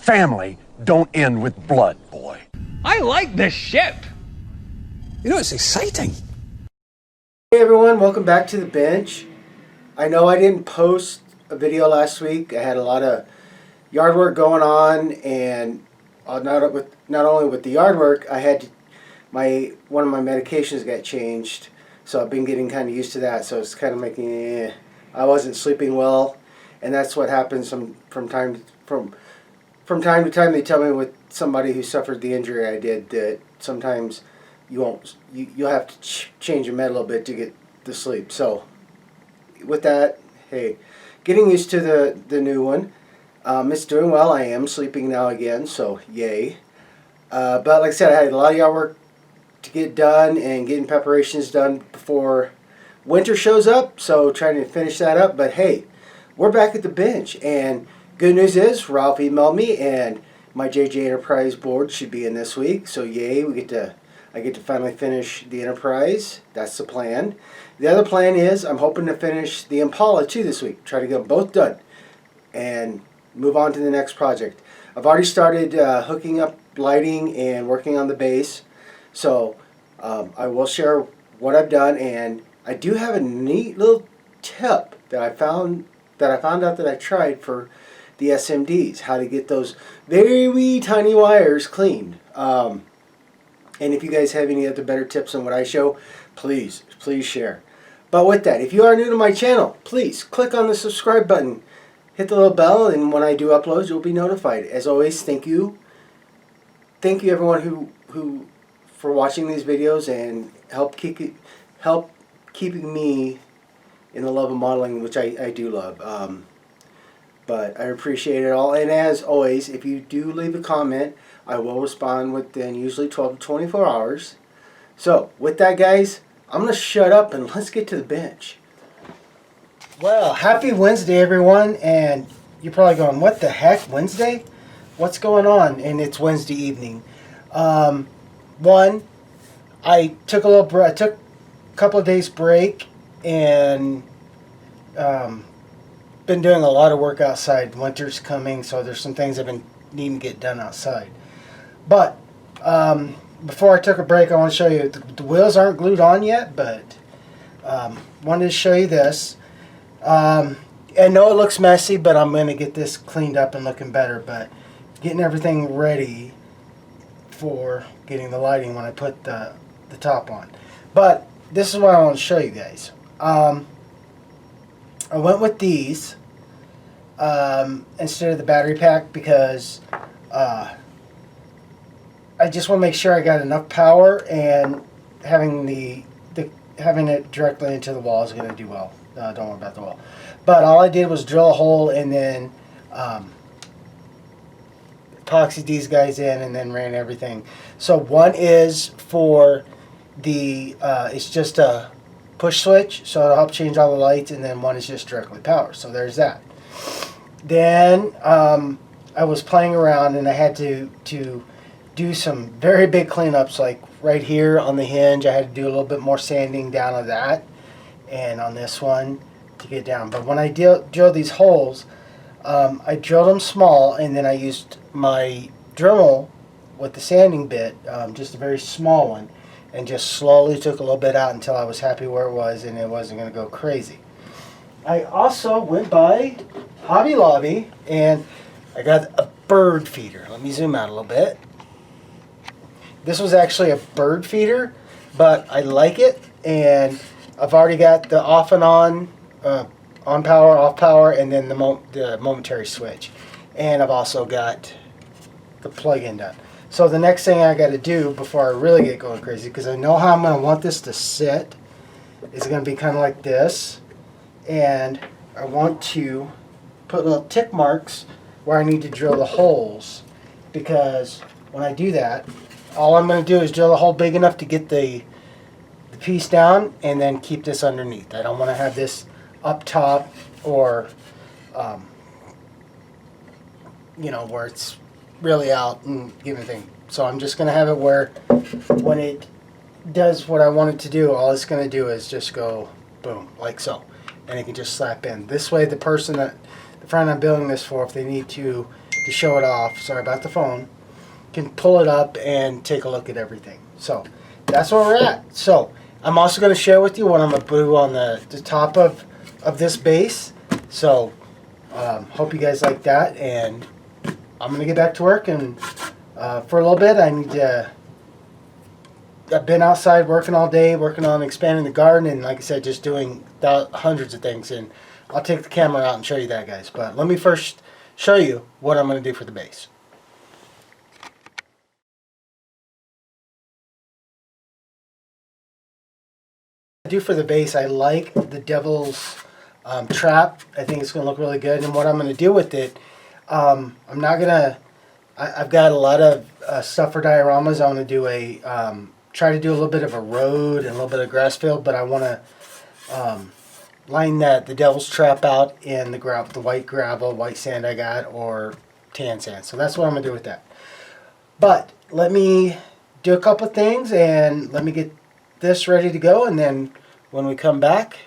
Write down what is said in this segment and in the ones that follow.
family don't end with blood, boy. I like this ship. You know, it's exciting. Hey everyone, welcome back to the bench. I know I didn't post a video last week. I had a lot of yard work going on, and not only with the yard work, I had one of my medications got changed, so I've been getting kind of used to that. So it's kind of making I wasn't sleeping well, and that's what happens from time to time. They tell me with somebody who suffered the injury I did that sometimes you'll have to change your med a little bit to get the sleep. So with that, hey, getting used to the new one. It's doing well. I am sleeping now again, so yay. But like I said, I had a lot of yard work to get done and getting preparations done before winter shows up, so trying to finish that up. But hey, we're back at the bench, and good news is Ralph emailed me, and my JJ Enterprise board should be in this week, so yay, I get to finally finish the Enterprise. That's the plan. The other plan is I'm hoping to finish the Impala too this week. Try to get them both done and move on to the next project. I've already started hooking up lighting and working on the base. So I will share what I've done, and I do have a neat little tip that I found out that I tried for the SMDs, how to get those very wee tiny wires cleaned. And if you guys have any other better tips than what I show, please share. But with that, if you are new to my channel, please click on the subscribe button, hit the little bell, and when I do uploads, you'll be notified. As always, thank you everyone who for watching these videos and help keeping me in the love of modeling, which I do love. But I appreciate it all. And as always, if you do leave a comment, I will respond within usually 12 to 24 hours. So with that, guys, I'm going to shut up and let's get to the bench. Well, happy Wednesday, everyone. And you're probably going, what the heck, Wednesday? What's going on? And it's Wednesday evening. I took a couple of days break, and been doing a lot of work outside. Winter's coming, so there's some things I've been needing to get done outside. But before I took a break, I want to show you the wheels aren't glued on yet, but wanted to show you this. I know it looks messy, but I'm going to get this cleaned up and looking better. But getting everything ready for getting the lighting when I put the top on. But this is what I want to show you guys. I went with these instead of the battery pack because I just want to make sure I got enough power, and having it directly into the wall is going to do well. Don't worry about the wall. But all I did was drill a hole and then epoxied these guys in and then ran everything. So one is for the it's just a push switch, so it'll help change all the lights, and then one is just directly power. So there's that. Then I was playing around, and I had to do some very big cleanups, like right here on the hinge. I had to do a little bit more sanding down on that, and on this one to get down. But when I drilled these holes, I drilled them small, and then I used my Dremel with the sanding bit, just a very small one, and just slowly took a little bit out until I was happy where it was and it wasn't going to go crazy. I also went by Hobby Lobby and I got a bird feeder. Let me zoom out a little bit. This was actually a bird feeder, but I like it, and I've already got the off and on power, off power, and then the momentary switch. And I've also got the plug-in done. So the next thing I got to do before I really get going crazy, because I know how I'm going to want this to sit, is going to be kind of like this. And I want to put little tick marks where I need to drill the holes, because when I do that, all I'm going to do is drill a hole big enough to get the piece down and then keep this underneath. I don't want to have this up top or where it's really out and giving thing. So I'm just going to have it where when it does what I want it to do, all it's going to do is just go boom, like so. And it can just slap in. This way the friend I'm building this for, if they need to to show it off. Sorry about the phone. Can pull it up and take a look at everything. So that's where we're at. So I'm also going to share with you what I'm going to do on the top of this base. So hope you guys like that, and I'm going to get back to work. And for a little bit, I need to. I've been outside working all day, working on expanding the garden, and like I said, just doing hundreds of things. And I'll take the camera out and show you that, guys. But let me first show you what I'm going to do for the base. Do for the base, I like the devil's trap. I think it's going to look really good. And what I'm going to do with it, I'm not going to. I've got a lot of stuff for dioramas. I want to do try to do a little bit of a road and a little bit of grass field, but I want to line the devil's trap out in the white gravel, white sand I got, or tan sand. So that's what I'm going to do with that. But let me do a couple of things, and let me get this ready to go, and then when we come back,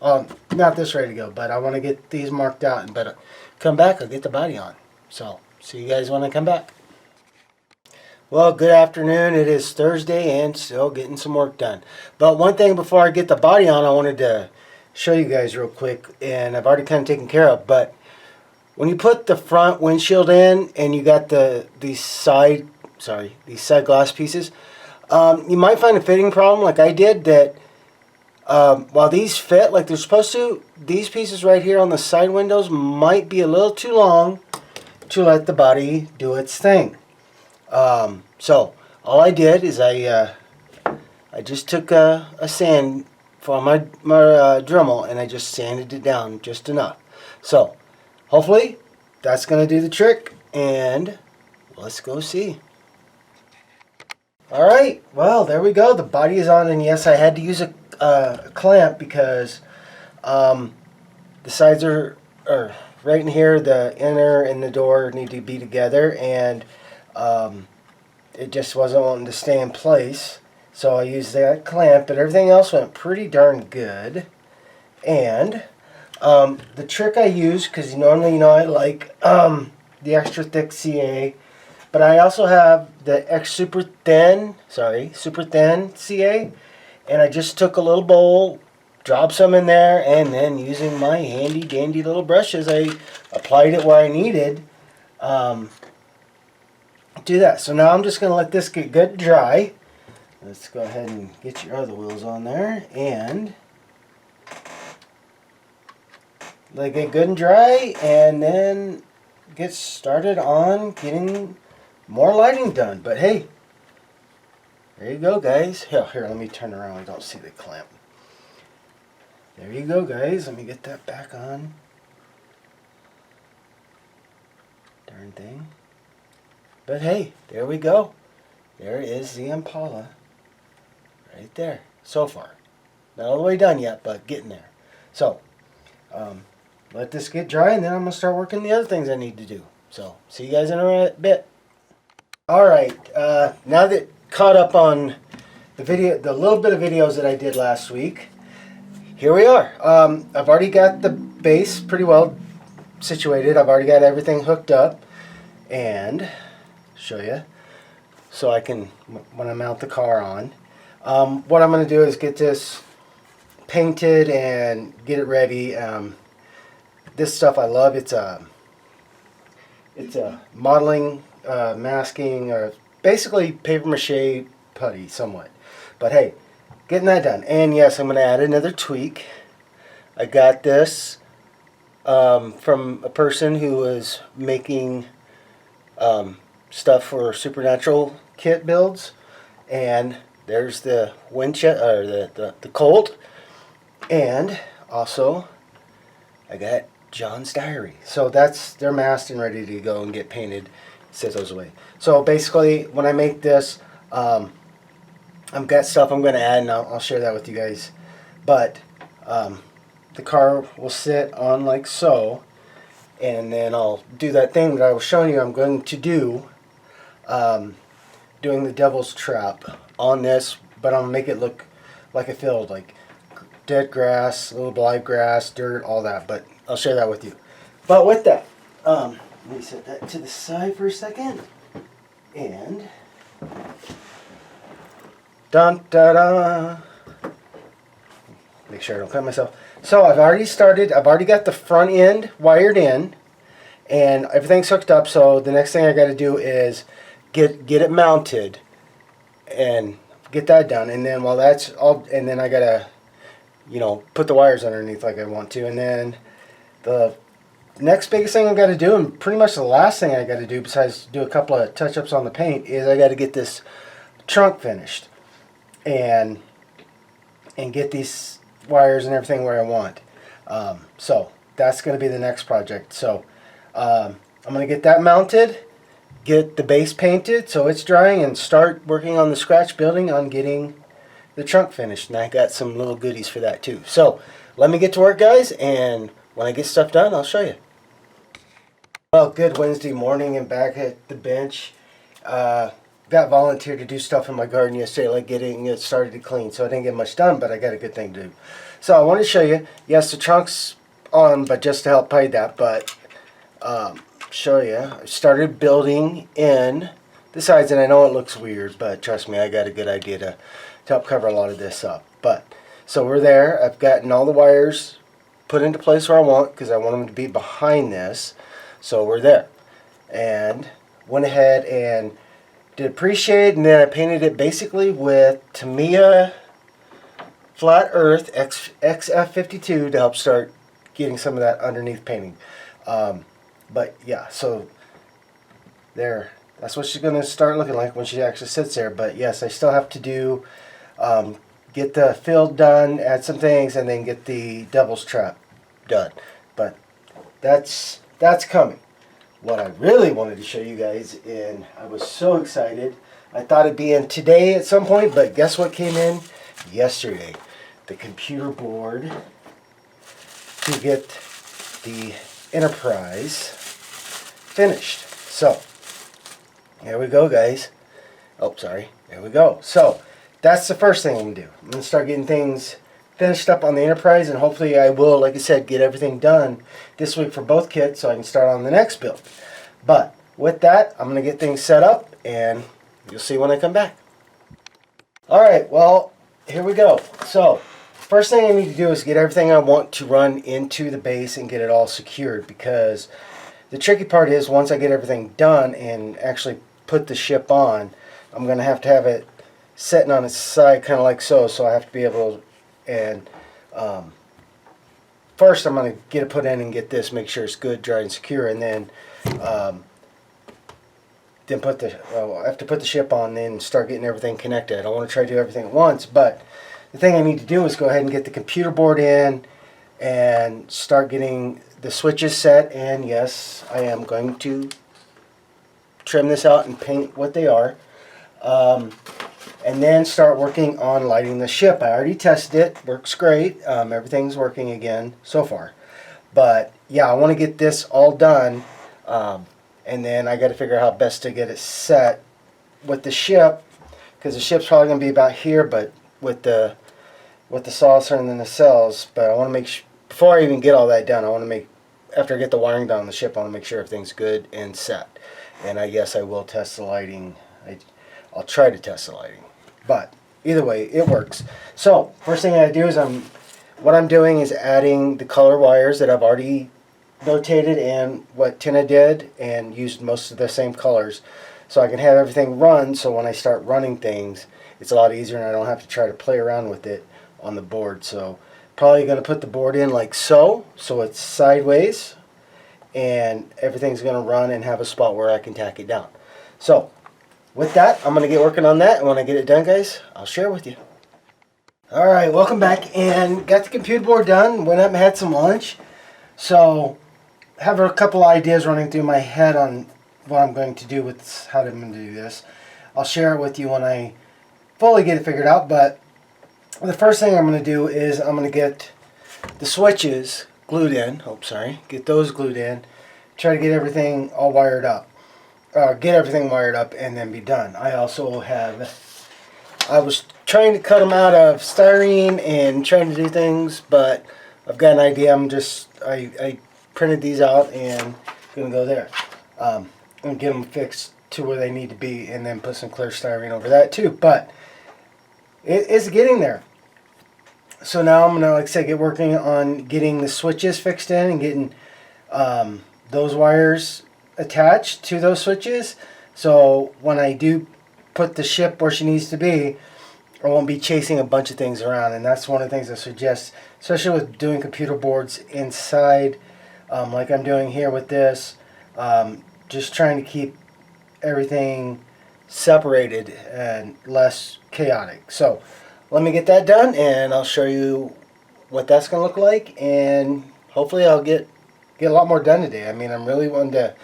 not this ready to go, but I want to get these marked out, but come back, I'll get the body on. So see you guys when I come back. Well, good afternoon. It is Thursday and still getting some work done. But one thing before I get the body on, I wanted to show you guys real quick, and I've already kind of taken care of, but when you put the front windshield in and you got these side glass pieces, you might find a fitting problem like I did, that while these fit like they're supposed to, these pieces right here on the side windows might be a little too long to let the body do its thing. So all I did is I just took a sand for my Dremel, and I just sanded it down just enough. So hopefully that's going to do the trick, and let's go see. Alright, well, there we go. The body is on, and yes, I had to use a clamp because the sides are right in here. The inner and the door need to be together, and it just wasn't wanting to stay in place. So I used that clamp, but everything else went pretty darn good. And the trick I use, because normally I like the extra thick CA, but I also have the super thin CA, and I just took a little bowl, dropped some in there, and then using my handy dandy little brushes, I applied it where I needed. Do that. So now I'm just going to let this get good and dry. Let's go ahead and get your other wheels on there, and let it get good and dry, and then get started on getting more lighting done. But hey, there you go, guys. Here, let me turn around. I don't see the clamp. There you go, guys. Let me get that back on. Darn thing. But hey, there we go. There is the Impala right there, so far. Not all the way done yet, but getting there. So, let this get dry, and then I'm going to start working the other things I need to do. So, see you guys in a bit. Alright, now that caught up on the little bit of videos that I did last week, here we are. I've already got the base pretty well situated. I've already got everything hooked up, and show you so I can, when I mount the car on, what I'm going to do is get this painted and get it ready. This stuff I love. It's a modeling, masking, or basically paper mache putty somewhat. But hey, getting that done. And yes, I'm going to add another tweak. I got this from a person who was making stuff for supernatural kit builds, and there's the the Colt, and also I got John's diary. So that's, they're masked and ready to go and get painted. It says those away. So basically, when I make this, I've got stuff I'm going to add, and I'll share that with you guys. But the car will sit on like so, and then I'll do that thing that I was showing you I'm going to do, doing the devil's trap on this, but I'm going to make it look like a field, like dead grass, a little live grass, dirt, all that, but I'll share that with you. But with that, Let me set that to the side for a second. And dun da da. Make sure I don't cut myself. So I've already got the front end wired in and everything's hooked up, so the next thing I gotta do is get it mounted and get that done, and then while that's all, and then I gotta, put the wires underneath like I want to, and then the next biggest thing I gotta do, and pretty much the last thing I gotta do besides do a couple of touch-ups on the paint, is I gotta get this trunk finished and get these wires and everything where I want. So that's going to be the next project. So I'm going to get that mounted, get the base painted so it's drying, and start working on the scratch building on getting the trunk finished. And I got some little goodies for that too. So let me get to work, guys, and when I get stuff done, I'll show you. Well, good Wednesday morning and back at the bench. Got volunteered to do stuff in my garden yesterday, like getting it started to clean, so I didn't get much done, but I got a good thing to do. So I want to show you, yes, the trunk's on, but just to help hide that, but show you, I started building in the sides, and I know it looks weird, but trust me, I got a good idea to help cover a lot of this up. But, so we're there, I've gotten all the wires put into place where I want, because I want them to be behind this, so we're there. And went ahead and did appreciate, and then I painted it basically with T.B.I Flat Earth XF52 to help start getting some of that underneath painting. But yeah, so there, that's what she's going to start looking like when she actually sits there. But yes, I still have to do, get the fill done, add some things, and then get the devil's trap done. But that's coming. What I really wanted to show you guys, and I was so excited, I thought it'd be in today at some point, but guess what came in yesterday? The computer board to get the Enterprise finished. So, there we go, guys. Oh, sorry. There we go. So, that's the first thing I'm going to do. I'm going to start getting things finished up on the Enterprise, and hopefully I will, like I said, get everything done this week for both kits so I can start on the next build. But with that, I'm going to get things set up, and you'll see when I come back. Alright, well, here we go. So, first thing I need to do is get everything I want to run into the base and get it all secured, because the tricky part is once I get everything done and actually put the ship on, I'm going to have it sitting on its side kind of like so, so I have to be able to, and first I'm going to get it put in and get this, make sure it's good, dry, and secure, and then I have to put the ship on and start getting everything connected. I don't want to try to do everything at once, but the thing I need to do is go ahead and get the computer board in and start getting the switches set, and yes, I am going to trim this out and paint what they are. And then start working on lighting the ship. I already tested it, works great. Everything's working again so far. But yeah, I want to get this all done, and then I got to figure out how best to get it set with the ship, because the ship's probably going to be about here, but with the saucer and the nacelles. But I want to make sure, before I even get all that done, after I get the wiring done on the ship, I want to make sure everything's good and set. And I guess I will test the lighting. I'll try to test the lighting. But either way, it works. So first thing I do is what I'm doing is adding the color wires that I've already notated and what Tina did, and used most of the same colors, so I can have everything run, so when I start running things it's a lot easier and I don't have to try to play around with it on the board. So probably going to put the board in like so it's sideways, and everything's going to run and have a spot where I can tack it down. So with that, I'm going to get working on that, and when I get it done, guys, I'll share with you. Alright, welcome back, and got the computer board done, went up and had some lunch. So, have a couple ideas running through my head on what I'm going to do with how I'm going to do this. I'll share it with you when I fully get it figured out, but the first thing I'm going to do is I'm going to get the switches glued in. Get those glued in. Try to get everything all wired up. Get everything wired up and then be done. I was trying to cut them out of styrene and trying to do things, but I've got an idea. I printed these out and gonna go there. and get them fixed to where they need to be, and then put some clear styrene over that too. But it is getting there. So now I'm gonna, like I said, get working on getting the switches fixed in and getting those wires attached to those switches. So when I do put the ship where she needs to be, I won't be chasing a bunch of things around. And that's one of the things I suggest, especially with doing computer boards inside, like I'm doing here with this. Just trying to keep everything separated and less chaotic. So let me get that done, and I'll show you what that's going to look like, and hopefully I'll get a lot more done today. I mean, I'm really wanting to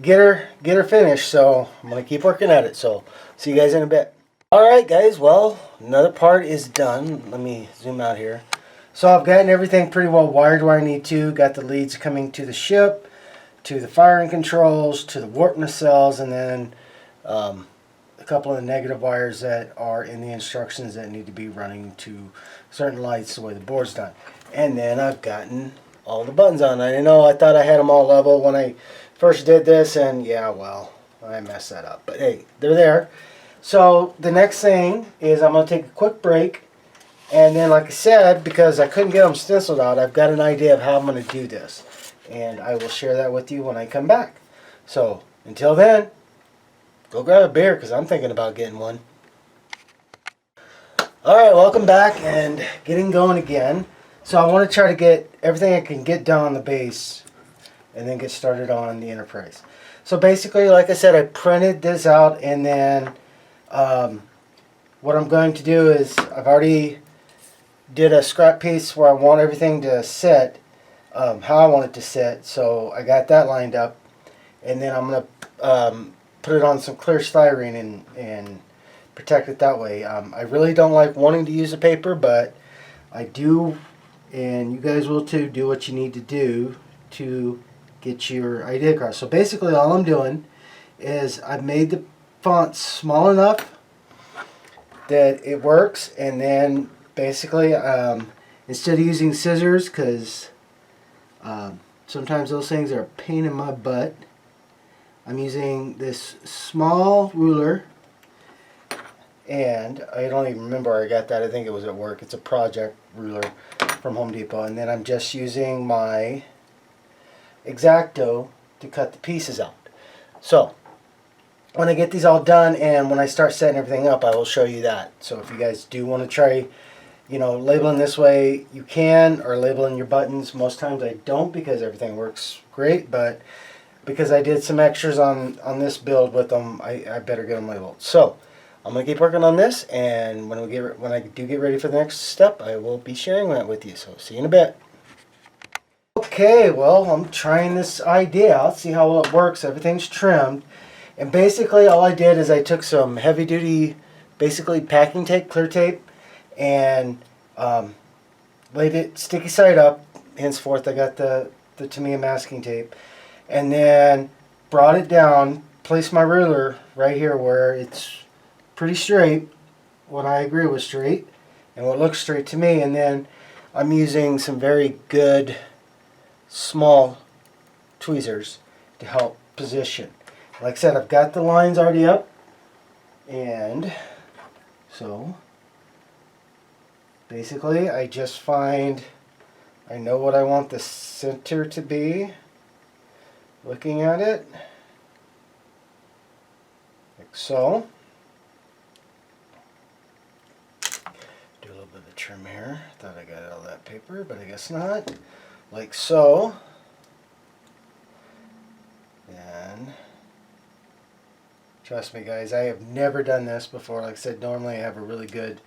get her finished, so I'm going to keep working at it. So see you guys in a bit. Alright guys, well, another part is done. Let me zoom out here. So I've gotten everything pretty well wired where I need to. Got the leads coming to the ship, to the firing controls, to the warp nacelles, and then a couple of the negative wires that are in the instructions that need to be running to certain lights the way the board's done. And then I've gotten all the buttons on. I know I thought I had them all level when I first did this, and yeah, well, I messed that up. But hey, they're there. So the next thing is I'm going to take a quick break, and then like I said, because I couldn't get them stenciled out, I've got an idea of how I'm going to do this. And I will share that with you when I come back. So until then, go grab a beer because I'm thinking about getting one. Alright, welcome back and getting going again. So I want to try to get everything I can get done on the base and then get started on the Enterprise. So basically, like I said, I printed this out, and then what I'm going to do is I've already did a scrap piece where I want everything to sit, how I want it to sit. So I got that lined up, and then I'm going to put it on some clear styrene and protect it that way. I really don't like wanting to use the paper, but I do, and you guys will too, do what you need to do to get your idea across. So basically all I'm doing is I've made the font small enough that it works, and then basically instead of using scissors, because sometimes those things are a pain in my butt, I'm using this small ruler, and I don't even remember where I got that. I think it was at work. It's a project ruler from Home Depot, and then I'm just using my X-Acto to cut the pieces out. So when I get these all done and when I start setting everything up, I will show you that. So if you guys do want to try, you know, labeling this way, you can, or labeling your buttons. Most times I don't because everything works great, but because I did some extras on this build with them, I better get them labeled. So I'm gonna keep working on this, and when I do get ready for the next step, I will be sharing that with you. So see you in a bit. Okay, well, I'm trying this idea out, see how well it works. Everything's trimmed. And basically all I did is I took some heavy duty, basically packing tape, clear tape, and laid it sticky side up. Henceforth I got the T.B.I masking tape. And then brought it down, placed my ruler right here where it's pretty straight, what I agree was straight, and what looks straight to me. And then I'm using some very good small tweezers to help position. Like I said, I've got the lines already up, and so basically I just I know what I want the center to be, looking at it, like so. Do a little bit of trim here. Thought I got all that paper, but I guess not. Like so. And trust me guys, I have never done this before. Like I said, normally I have a really good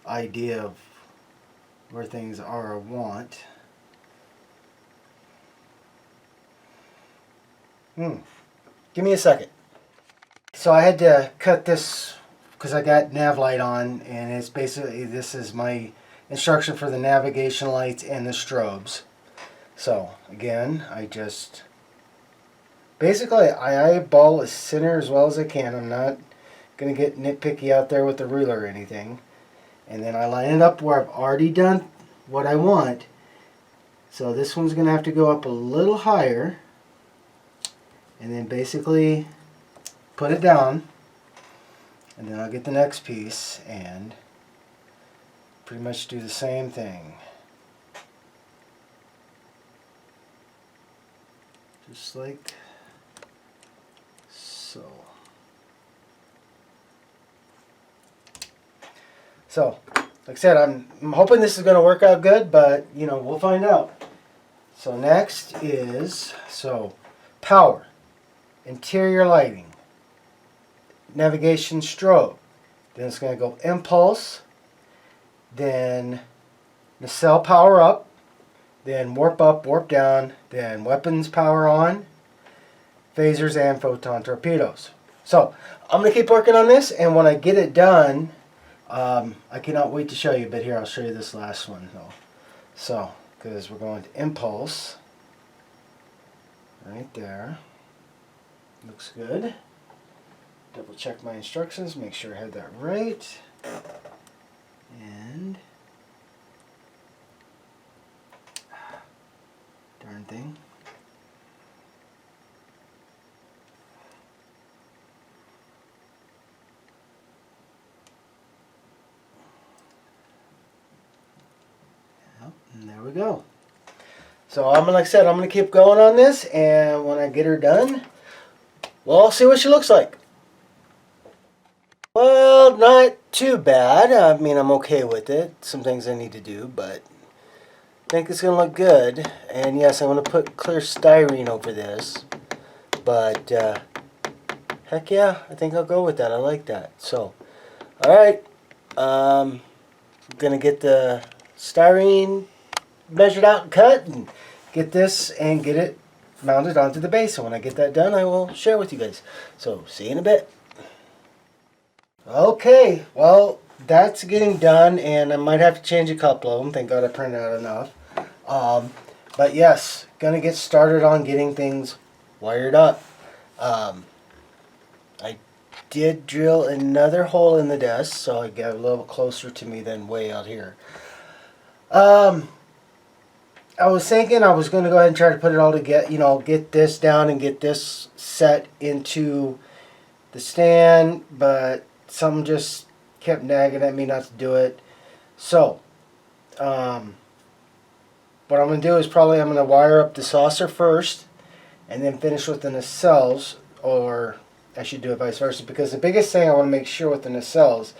idea of where things are or want. Give me a second. So I had to cut this because I got nav light on, and it's basically, this is my instruction for the navigation lights and the strobes. So again, I just basically I eyeball as center as well as I can. I'm not going to get nitpicky out there with the ruler or anything. And then I line it up where I've already done what I want. So this one's going to have to go up a little higher. and then basically put it down, and then I'll get the next piece and pretty much do the same thing. Just like so. So, like I said, I'm hoping this is going to work out good, but you know, we'll find out. So next is, power, interior lighting, navigation strobe. Then it's going to go impulse, then nacelle power up, then warp up, warp down, then weapons power on, phasers and photon torpedoes. So I'm going to keep working on this, and when I get it done, I cannot wait to show you, but here I'll show you this last one though. So, because we're going to impulse, right there, looks good. Double check my instructions, make sure I had that right, and darn thing. And there we go. So like I said, I'm going to keep going on this, and when I get her done, well, I'll see what she looks like. Well, not too bad. I mean, I'm okay with it. Some things I need to do, but I think it's going to look good. And yes, I'm going to put clear styrene over this, but heck yeah, I think I'll go with that. I like that. So, alright, I'm going to get the styrene measured out and cut and get this and get it mounted onto the base. And when I get that done, I will share with you guys. So see you in a bit. Okay, well, that's getting done, and I might have to change a couple of them. Thank God I printed out enough. But yes, gonna get started on getting things wired up. I did drill another hole in the desk, so I got a little closer to me than way out here. I was thinking I was going to go ahead and try to put it all together, you know, get this down and get this set into the stand, but something just kept nagging at me not to do it. So, what I'm going to do is I'm going to wire up the saucer first and then finish with the nacelles, or I should do it vice versa, because the biggest thing I want to make sure with the nacelles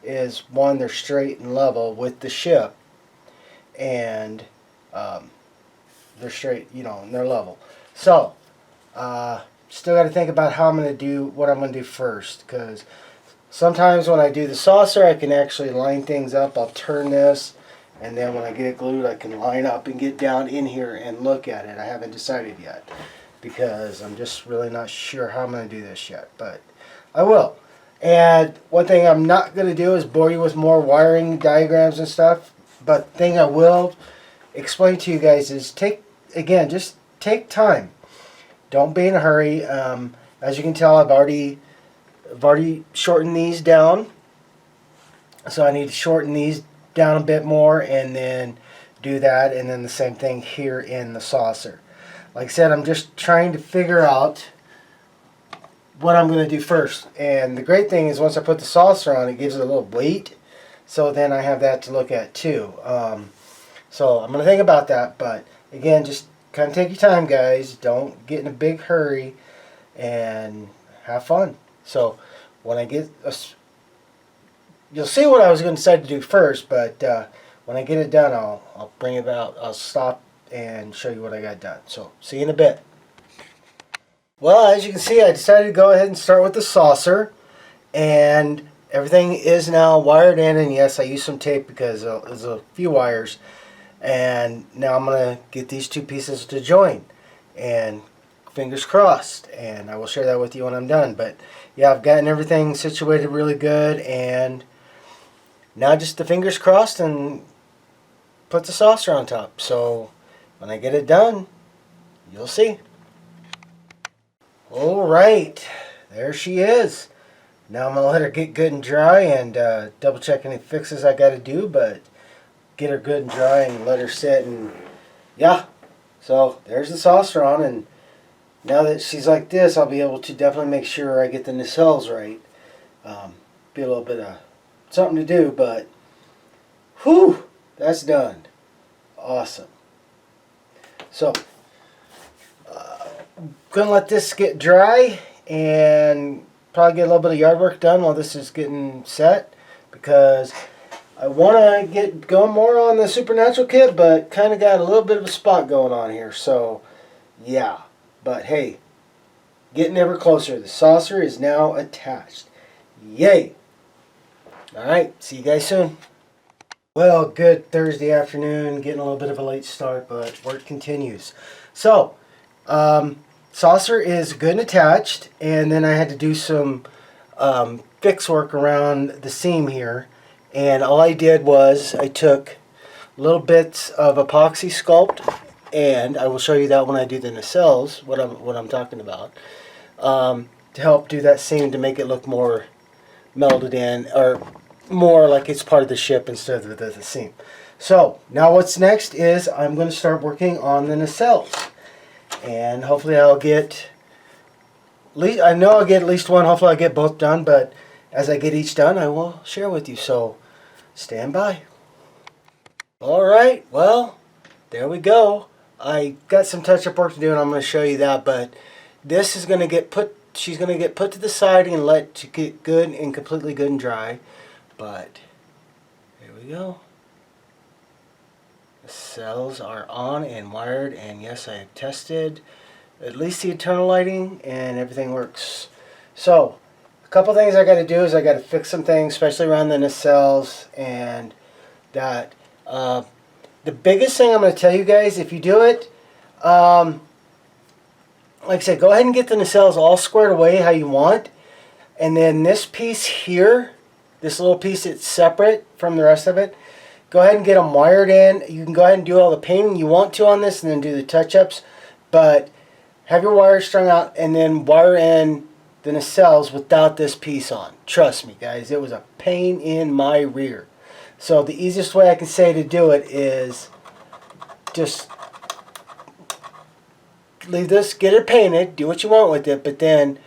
is, one, they're straight and level with the ship, and they're straight, you know, and they're level. So, still got to think about how I'm going to do, what I'm going to do first, because sometimes when I do the saucer, I can actually line things up. I'll turn this, and then when I get it glued, I can line up and get down in here and look at it. I haven't decided yet, because I'm just really not sure how I'm going to do this yet, but I will. And one thing I'm not going to do is bore you with more wiring diagrams and stuff, but the thing I will explain to you guys is just take time. Don't be in a hurry. As you can tell, I've already shortened these down, so I need to shorten these down a bit more and then do that, and then the same thing here in the saucer. Like I said, I'm just trying to figure out what I'm going to do first. And the great thing is, once I put the saucer on, it gives it a little weight, so then I have that to look at too. So I'm going to think about that, but again, just kind of take your time, guys. Don't get in a big hurry, and have fun. So when I get you'll see what I was going to decide to do first, but when I get it done, I'll bring it out. I'll stop and show you what I got done. So see you in a bit. Well, as you can see, I decided to go ahead and start with the saucer, and everything is now wired in. And yes, I used some tape because there's a few wires. And now I'm going to get these two pieces to join, and fingers crossed, and I will share that with you when I'm done. But yeah, I've gotten everything situated really good, and now just the fingers crossed and put the saucer on top. So when I get it done, you'll see. Alright, there she is. Now I'm going to let her get good and dry, and double check any fixes I got to do, but get her good and dry and let her sit. And yeah, so there's the saucer on, and now that she's like this, I'll be able to definitely make sure I get the nacelles right. Be a little bit of something to do, but whew, that's done. Awesome. So, gonna let this get dry and probably get a little bit of yard work done while this is getting set, because I want to get going more on the Supernatural kit, but kind of got a little bit of a spot going on here. So, yeah. But hey, getting ever closer. The saucer is now attached. Yay! Alright, see you guys soon. Well, good Thursday afternoon. Getting a little bit of a late start, but work continues. So, saucer is good and attached, and then I had to do some fix work around the seam here. And all I did was I took little bits of epoxy sculpt, and I will show you that when I do the nacelles, what I'm talking about, to help do that seam to make it look more melded in, or more like it's part of the ship instead of the seam. So now what's next is I'm going to start working on the nacelles, and hopefully I'll get I know I'll get at least one. Hopefully I'll get both done, but as I get each done I will share with you, so stand by. Alright, well, there we go. I got some touch-up work to do, and I'm going to show you that, but this is going to get put, she's going to get put to the side and let to get good and completely good and dry. But here we go. The cells are on and wired, and yes, I have tested at least the internal lighting, and everything works. So a couple things I got to do is I got to fix some things, especially around the nacelles, and that the biggest thing I'm going to tell you guys, if you do it, like I said, go ahead and get the nacelles all squared away how you want, and then this piece here, this little piece that's separate from the rest of it, go ahead and get them wired in. You can go ahead and do all the painting you want to on this and then do the touch-ups, but have your wires strung out and then wire in the nacelles without this piece on. Trust me, guys, it was a pain in my rear. So the easiest way I can say to do it is just leave this, get it painted, do what you want with it, but then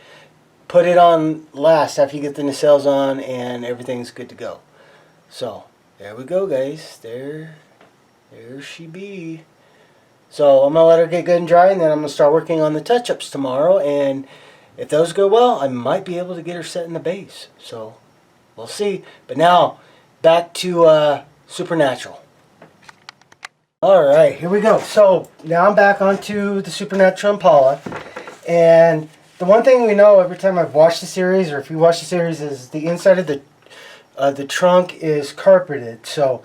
put it on last after you get the nacelles on and everything's good to go. So there we go, guys. There she be. So I'm going to let her get good and dry, and then I'm going to start working on the touch-ups tomorrow, and if those go well, I might be able to get her set in the base. So we'll see. But now back to Supernatural. Alright, here we go. So now I'm back onto the Supernatural Impala, and the one thing we know every time I've watched the series, or if you watch the series, is the inside of the trunk is carpeted. So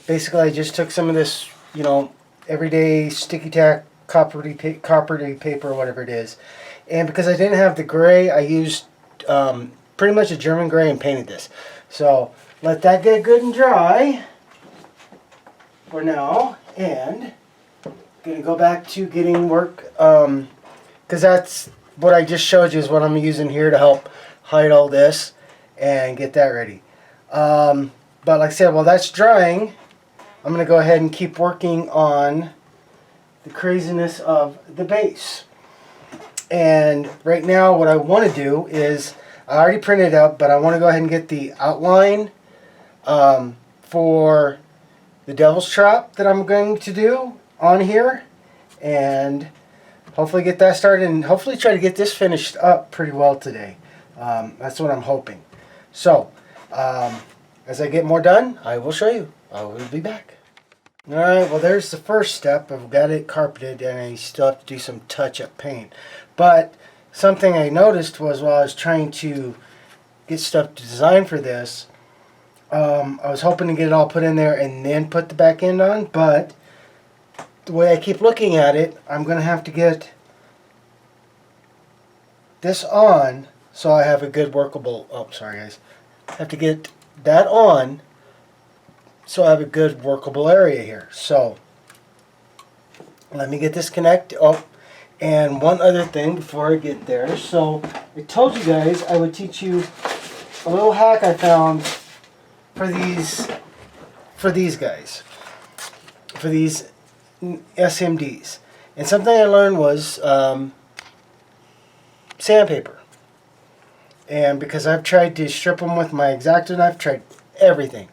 basically I just took some of this, you know, everyday sticky tack coppery paper or whatever it is, and because I didn't have the gray, I used pretty much a German gray and painted this. So let that get good and dry for now, and I'm gonna go back to getting work, because that's what I just showed you is what I'm using here to help hide all this and get that ready. But like I said, while that's drying, I'm going to go ahead and keep working on the craziness of the base. And right now what I want to do is, I already printed it out, but I want to go ahead and get the outline for the Devil's Trap that I'm going to do on here, and hopefully get that started, and hopefully try to get this finished up pretty well today. That's what I'm hoping. So as I get more done, I will show you. I will be back. Alright, well there's the first step. I've got it carpeted, and I still have to do some touch-up paint. But something I noticed was while I was trying to get stuff to design for this, I was hoping to get it all put in there and then put the back end on, but the way I keep looking at it, I'm going to have to get this on so I have a good workable, oh sorry guys, I have to get that on so I have a good workable area here. So let me get this connected. Oh, and one other thing before I get there. So I told you guys I would teach you a little hack I found for these guys, for these SMDs. And something I learned was sandpaper. And because I've tried to strip them with my X-Acto knife, tried everything,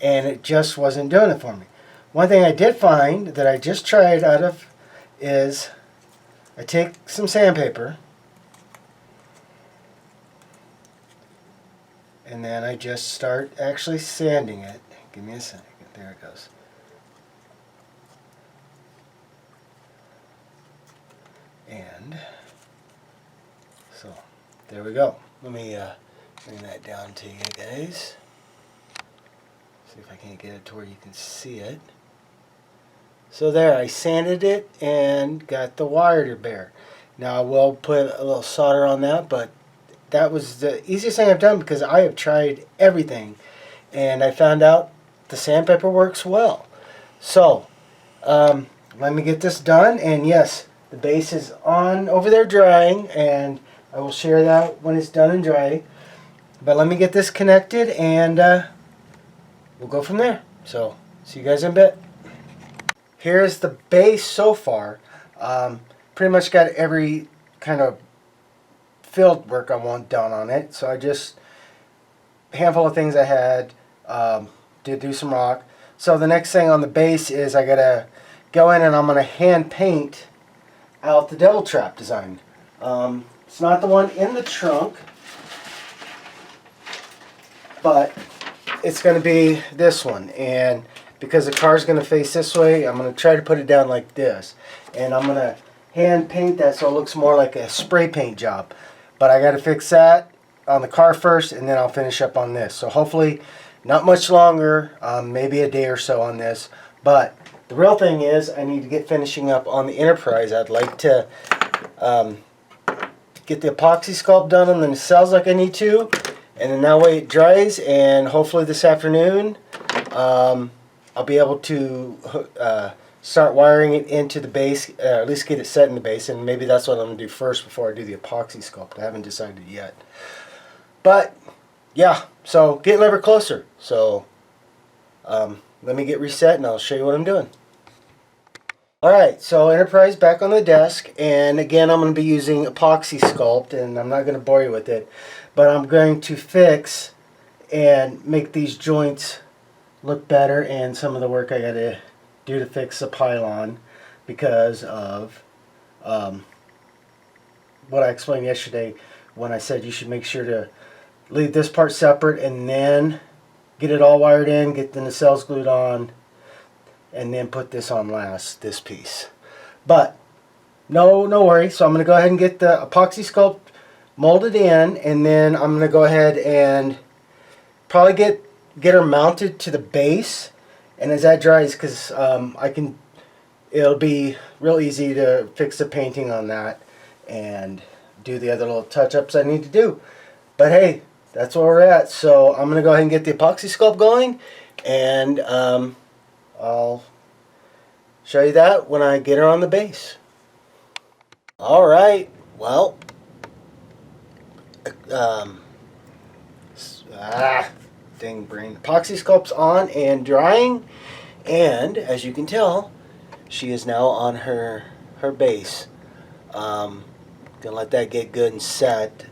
and it just wasn't doing it for me. One thing I did find that I just tried out of is I take some sandpaper and then I just start actually sanding it. Give me a second. There it goes. And so there we go. Let me bring that down to you guys. See if I can't get it to where you can see it. So there, I sanded it and got the wire to bare. Now I will put a little solder on that, but that was the easiest thing I've done because I have tried everything and I found out the sandpaper works well. So let me get this done, and yes, the base is on over there drying, and I will share that when it's done and dry. But let me get this connected and we'll go from there. So see you guys in a bit. Here's the base so far. Pretty much got every kind of field work I want done on it. So I just, a handful of things I had, did do some rock. So the next thing on the base is I gotta go in and I'm gonna hand paint out the devil trap design. It's not the one in the trunk, but it's gonna be this one. And because the car's gonna face this way, I'm gonna try to put it down like this. And I'm gonna hand paint that so it looks more like a spray paint job. But I gotta fix that on the car first, and then I'll finish up on this. So hopefully not much longer, maybe a day or so on this. But the real thing is I need to get finishing up on the Enterprise. I'd like to get the epoxy sculpt done on the nacelles like I need to, and then that way it dries, and hopefully this afternoon I'll be able to start wiring it into the base, at least get it set in the base, and maybe that's what I'm going to do first before I do the epoxy sculpt. I haven't decided yet. But yeah, so getting ever closer. So let me get reset and I'll show you what I'm doing. Alright, so Enterprise back on the desk, and again I'm going to be using epoxy sculpt, and I'm not going to bore you with it, but I'm going to fix and make these joints look better, and some of the work I got to do to fix the pylon because of what I explained yesterday when I said you should make sure to leave this part separate and then get it all wired in, get the nacelles glued on, and then put this on last, this piece. But no worry. So I'm going to go ahead and get the epoxy sculpt molded in, and then I'm going to go ahead and probably get her mounted to the base. And as that dries, because it'll be real easy to fix the painting on that and do the other little touch-ups I need to do. But hey, that's where we're at. So I'm going to go ahead and get the epoxy sculpt going, and I'll show you that when I get her on the base. Alright, well, dang brain. Epoxy sculpt's on and drying, and as you can tell, she is now on her base. Gonna let that get good and set,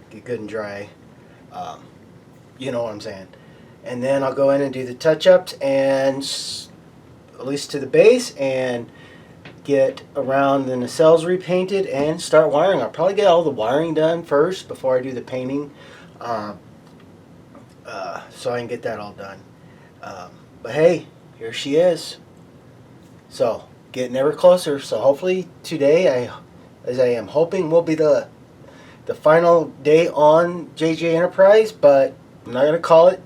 get good and dry. You know what I'm saying. And then I'll go in and do the touch-ups, and at least to the base, and get around the nacelles repainted and start wiring. I'll probably get all the wiring done first before I do the painting, so I can get that all done. But hey, here she is. So getting ever closer. So hopefully today, as I am hoping, will be the final day on JJ Enterprise. But I'm not gonna call it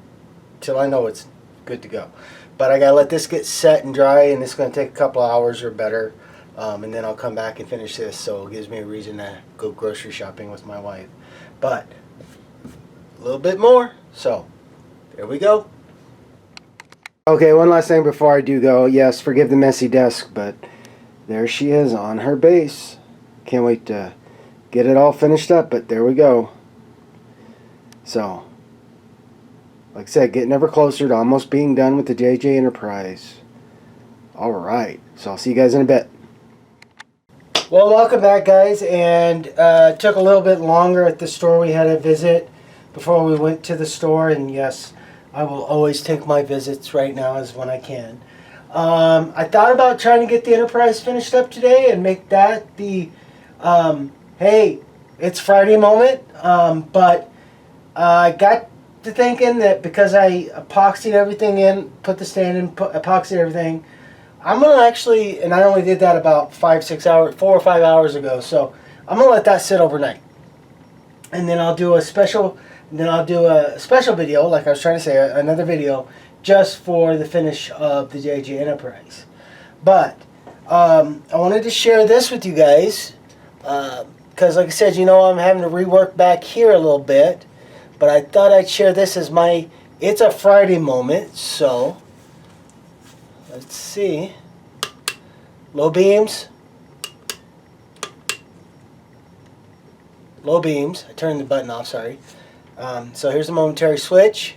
till I know it's good to go. But I gotta let this get set and dry, and it's gonna take a couple of hours or better. And then I'll come back and finish this, so it gives me a reason to go grocery shopping with my wife. But a little bit more, so there we go. Okay, one last thing before I do go. Yes, forgive the messy desk, but there she is on her base. Can't wait to get it all finished up, but there we go. So, like I said, getting ever closer to almost being done with the JJ Enterprise. Alright, so I'll see you guys in a bit. Well, welcome back, guys. And took a little bit longer at the store. We had a visit before we went to the store. And yes, I will always take my visits right now as when I can. I thought about trying to get the Enterprise finished up today and make that the, hey, it's Friday moment. But I got to thinking that because I epoxied everything in, put the stand in, epoxied everything, I'm going to actually, and I only did that about 4 or 5 hours ago, so I'm going to let that sit overnight. And then I'll do a special video, like I was trying to say, another video, just for the finish of the JJ Enterprise. But I wanted to share this with you guys, because like I said, you know, I'm having to rework back here a little bit, but I thought I'd share this as my, it's a Friday moment, so let's see. Low beams. Low beams. I turned the button off, sorry. So here's the momentary switch.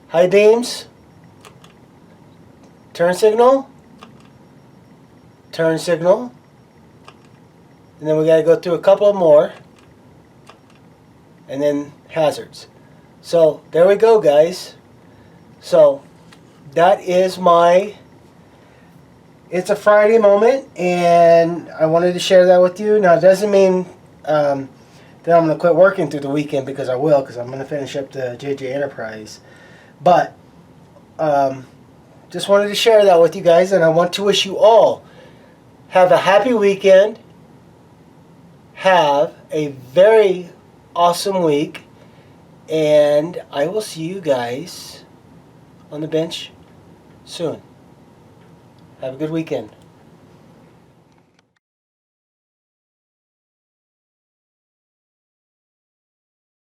High beams. Turn signal. Turn signal. And then we got to go through a couple more. And then hazards. So there we go, guys. So that is my, it's a Friday moment, and I wanted to share that with you. Now it doesn't mean that I'm going to quit working through the weekend, because I will, because I'm going to finish up the JJ Enterprise. But just wanted to share that with you guys, and I want to wish you all have a happy weekend. Have a very awesome week, and I will see you guys on the bench soon. Have a good weekend.